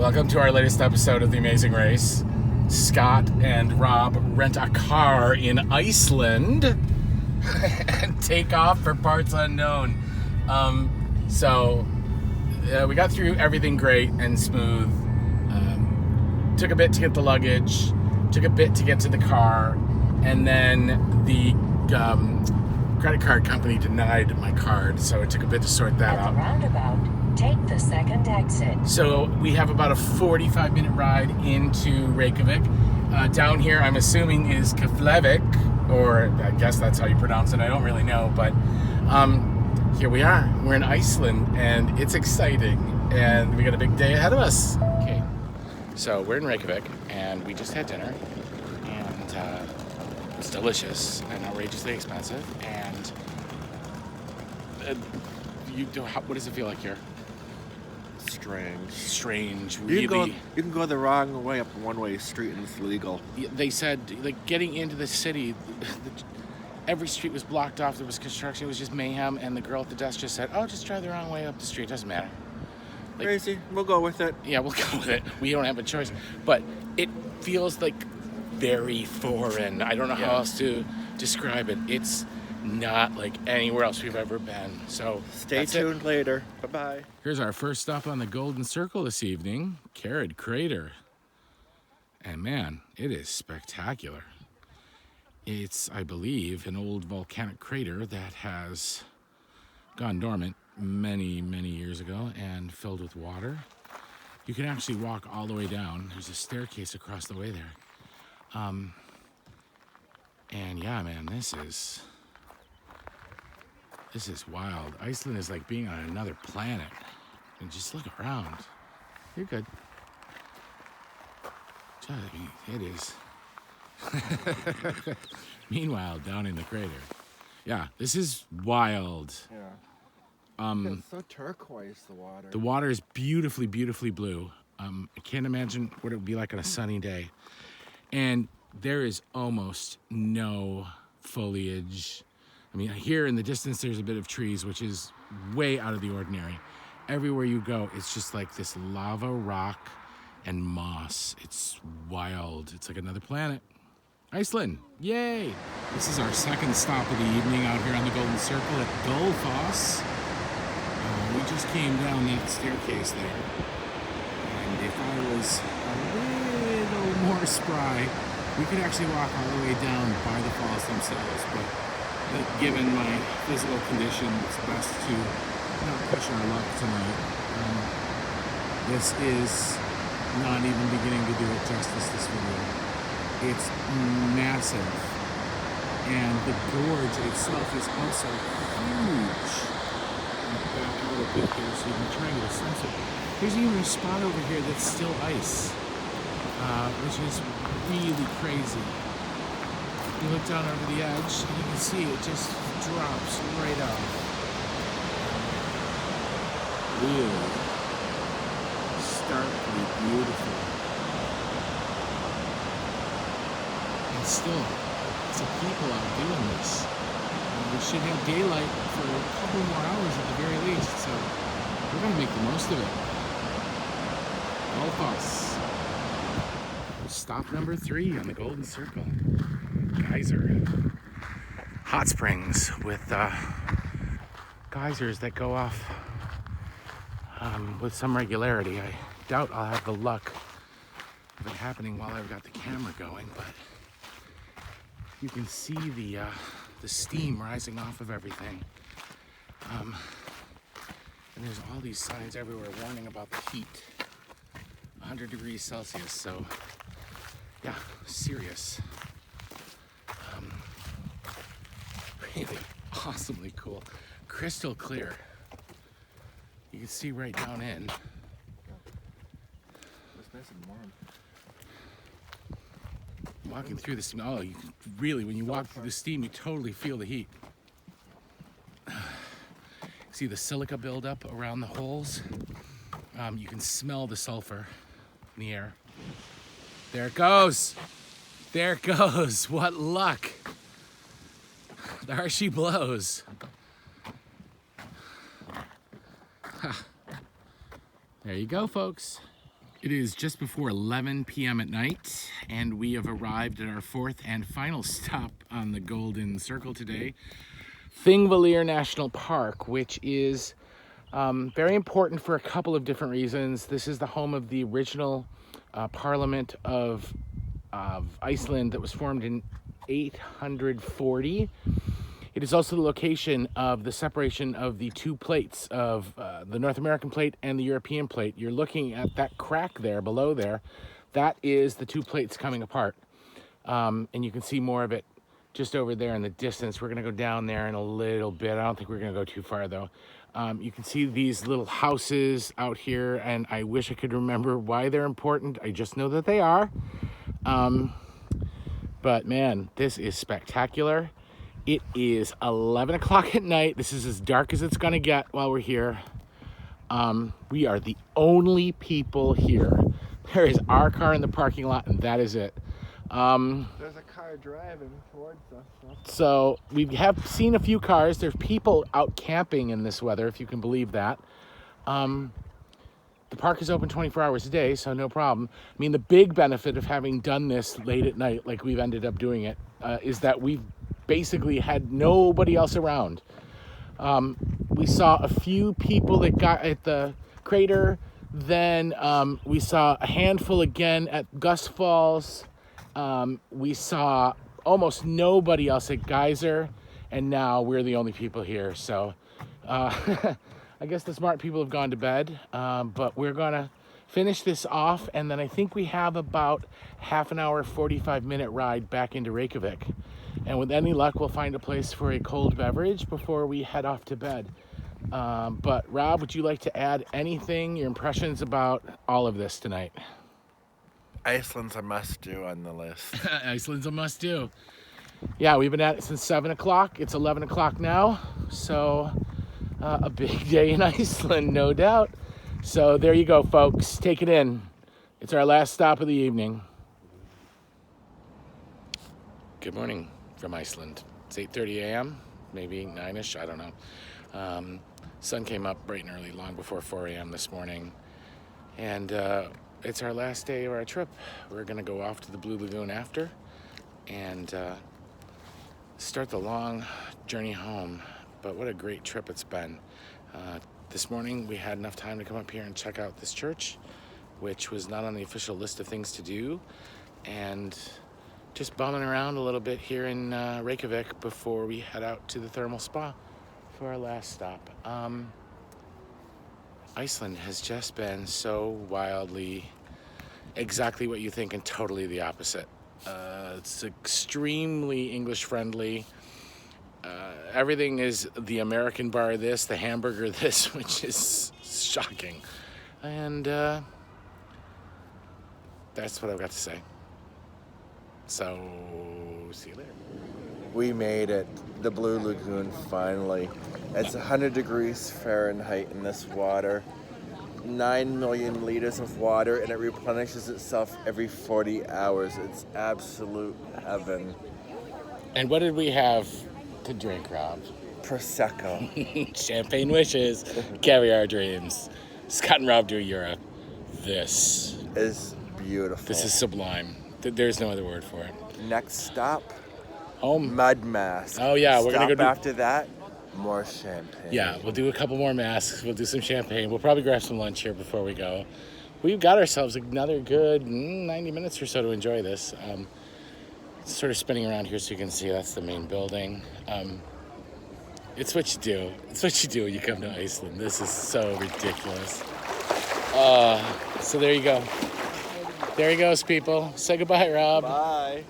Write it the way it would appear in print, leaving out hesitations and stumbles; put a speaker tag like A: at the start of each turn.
A: Welcome to our latest episode of The Amazing Race. Scott and Rob rent a car in Iceland and take off for parts unknown. We got through everything great and smooth. Took a bit to get the luggage, took a bit to get to the car, and then the credit card company denied my card, so it took a bit to sort that out.
B: At the roundabout, take the second exit.
A: So we have about a 45-minute ride into Reykjavik. Down here, I'm assuming, is Keflavik, or I guess that's how you pronounce it. I don't really know, but here we are. We're in Iceland, and it's exciting, and we got a big day ahead of us. Okay, so we're in Reykjavik, and we just had dinner, and it's delicious and outrageously expensive. And what does it feel like here? Strange, really.
C: You can go the wrong way up a one-way street and it's legal.
A: They said, like, getting into the city, every street was blocked off. There was construction. It was just mayhem. And the girl at the desk just said, "Oh, just drive the wrong way up the street. Doesn't matter." Like,
C: crazy. We'll go with it.
A: Yeah, we'll go with it. We don't have a choice. But it feels like very foreign. I don't know how else to describe it. It's not like anywhere else we've ever been. So
C: stay tuned later. Bye-bye.
A: Here's our first stop on the Golden Circle this evening, Carrot Crater. And man, it is spectacular. It's, I believe, an old volcanic crater that has gone dormant many, many years ago and filled with water. You can actually walk all the way down. There's a staircase across the way there. And yeah, man, this is wild. Iceland is like being on another planet. And just look around. You're good. It is. Meanwhile, down in the crater. Yeah, this is wild.
C: Yeah. It's so turquoise, the water.
A: The water is beautifully, beautifully blue. I can't imagine what it would be like on a sunny day. And there is almost no foliage. I mean, here in the distance, there's a bit of trees, which is way out of the ordinary. Everywhere you go, it's just like this lava rock and moss. It's wild. It's like another planet. Iceland, yay! This is our second stop of the evening out here on the Golden Circle at Gullfoss. We just came down that staircase there. And if I was a little more spry, we could actually walk all the way down by the falls themselves, but given my physical condition, it's best to not push our luck tonight. This is not even beginning to do it justice, this video. It's massive, and the gorge itself is also huge. Back a little bit here so you can try and get a sense of it. There's even a spot over here that's still ice, which is really crazy. You look down over the edge, and you can see it just drops right off. Really starkly beautiful. And still, some people out doing this. We should have daylight for a couple more hours at the very least, so we're going to make the most of it. All of us. Stop number 3 on the Golden Circle. Geyser. Hot springs with geysers that go off with some regularity. I doubt I'll have the luck of it happening while I've got the camera going, but you can see the steam rising off of everything. And there's all these signs everywhere warning about the heat. 100 degrees Celsius, so yeah, serious. Really awesomely cool. Crystal clear. You can see right down in.
C: It's nice and warm.
A: Walking through the steam. Oh, you really, when you walk through the steam, you totally feel the heat. See the silica buildup around the holes? You can smell the sulfur in the air. There it goes. There it goes. What luck. There she blows. There you go, folks. It is just before 11 p.m. at night, and we have arrived at our fourth and final stop on the Golden Circle today, Thingvellir National Park, which is very important for a couple of different reasons. This is the home of the original Parliament of Iceland that was formed in 840. It is also the location of the separation of the two plates of the North American plate and the European plate. You're looking at that crack there below there. That is the two plates coming apart. And you can see more of it just over there in the distance. We're gonna go down there in a little bit. I don't think we're gonna go too far though. You can see these little houses out here, and I wish I could remember why they're important. I just know that they are. But man, this is spectacular. It is 11 o'clock at night. This is as dark as it's gonna get while we're here. We are the only people here. There is our car in the parking lot, and that is it.
C: There's a car driving towards us.
A: So we have seen a few cars. There's people out camping in this weather, if you can believe that. The park is open 24 hours a day, so no problem. I mean, the big benefit of having done this late at night, like we've ended up doing it, is that we've basically had nobody else around. We saw a few people that got at the crater. Then we saw a handful again at Gus Falls. We saw almost nobody else at Geyser, and now we're the only people here. So I guess the smart people have gone to bed, but we're gonna finish this off, and then I think we have about half an hour, 45-minute ride back into Reykjavik. And with any luck, we'll find a place for a cold beverage before we head off to bed. But Rob, would you like to add anything, your impressions about all of this tonight?
C: Iceland's a must-do on the list.
A: Iceland's a must-do. Yeah, we've been at it since 7 o'clock. It's 11 o'clock now, so a big day in Iceland, no doubt. So there you go, folks. Take it in. It's our last stop of the evening. Good morning from Iceland. It's 8:30 a.m., maybe 9-ish, I don't know. Sun came up bright and early, long before 4 a.m. this morning. And it's our last day of our trip. We're gonna go off to the Blue Lagoon after and start the long journey home. But what a great trip it's been. This morning we had enough time to come up here and check out this church, which was not on the official list of things to do, and just bumming around a little bit here in Reykjavik before we head out to the thermal spa for our last stop. Iceland has just been so wildly exactly what you think and totally the opposite. It's extremely English friendly. Everything is the American bar this, the hamburger this, which is shocking. And that's what I've got to say. So, see you later.
C: We made it. The Blue Lagoon, finally. It's 100 degrees Fahrenheit in this water. 9 million liters of water, and it replenishes itself every 40 hours. It's absolute heaven.
A: And what did we have to drink, Rob?
C: Prosecco.
A: Champagne wishes, caviar dreams. Scott and Rob do Europe. This
C: Is beautiful.
A: is sublime. There's no other word for it.
C: Next stop,
A: Home.
C: mud mask.
A: Oh, yeah, we're gonna go do-
C: after that, more champagne.
A: Yeah, we'll do a couple more masks. We'll do some champagne. We'll probably grab some lunch here before we go. We've got ourselves another good 90 minutes or so to enjoy this. It's sort of spinning around here so you can see that's the main building. It's what you do. It's what you do when you come to Iceland. This is so ridiculous. So there you go. There he goes, people. Say goodbye, Rob.
C: Bye.